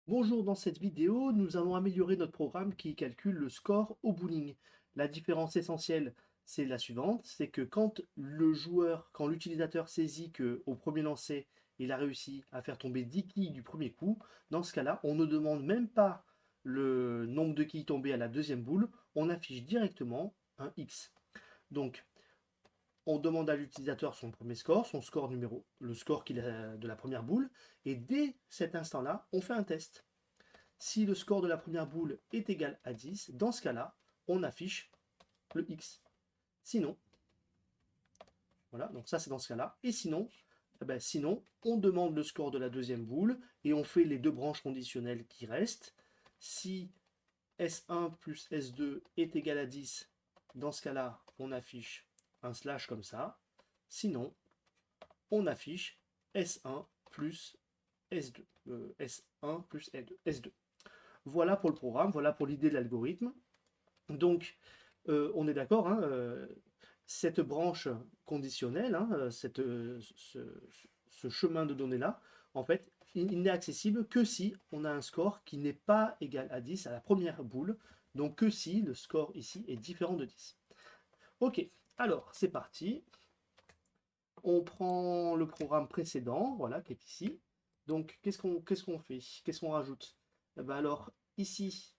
Bonjour, dans cette vidéo, nous allons améliorer notre programme qui calcule le score au bowling. La différence essentielle, c'est la suivante, c'est que quand l'utilisateur saisit qu'au premier lancer, il a réussi à faire tomber 10 quilles du premier coup, dans ce cas-là, on ne demande même pas le nombre de quilles tombées à la deuxième boule, on affiche directement un X. Donc, on demande à l'utilisateur son premier score, le score qu'il a de la première boule, et dès cet instant-là, on fait un test. Si le score de la première boule est égal à 10, dans ce cas-là, on affiche le X. Sinon, voilà, donc ça c'est dans ce cas-là. Et sinon, sinon, on demande le score de la deuxième boule et on fait les deux branches conditionnelles qui restent. Si S1 plus S2 est égal à 10, dans ce cas-là, on affiche un slash comme ça. Sinon, on affiche S1 plus S2. S1 plus S2. Voilà pour le programme, voilà pour l'idée de l'algorithme. Donc, on est d'accord, hein, cette branche conditionnelle, hein, ce chemin de données-là, en fait, il n'est accessible que si on a un score qui n'est pas égal à 10 à la première boule, donc que si le score ici est différent de 10. Ok, alors c'est parti. On prend le programme précédent, voilà, qui est ici. Donc, qu'est-ce qu'on fait? Qu'est-ce qu'on rajoute? Eh ben alors, ici,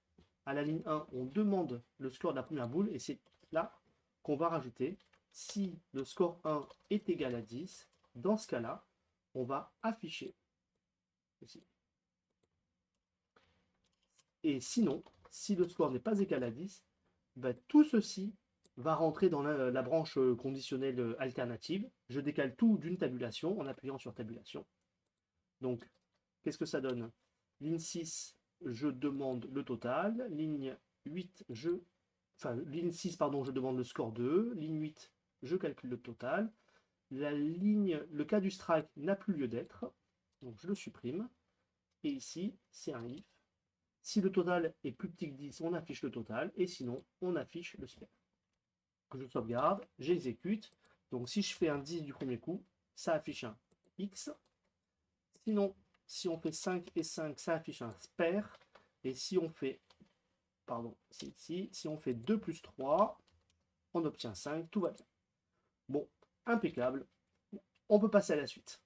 à la ligne 1, on demande le score de la première boule, et c'est là qu'on va rajouter. Si le score 1 est égal à 10, dans ce cas-là, on va afficher ici. Et sinon, si le score n'est pas égal à 10, ben, tout ceci va rentrer dans la branche conditionnelle alternative. Je décale tout d'une tabulation en appuyant sur tabulation. Donc, qu'est-ce que ça donne? Ligne 6, je demande le total. Ligne 8, ligne 6, pardon, je demande le score 2. Ligne 8, je calcule le total. Le cas du strike n'a plus lieu d'être. Donc, je le supprime. Et ici, c'est un if. Si le total est plus petit que 10, on affiche le total. Et sinon, on affiche le spare. Je sauvegarde, j'exécute. Donc, si je fais un 10 du premier coup, ça affiche un X. Sinon, si on fait 5 et 5, ça affiche un spare. Et si on fait, pardon, c'est ici, si on fait 2 plus 3, on obtient 5, tout va bien. Bon, impeccable. On peut passer à la suite.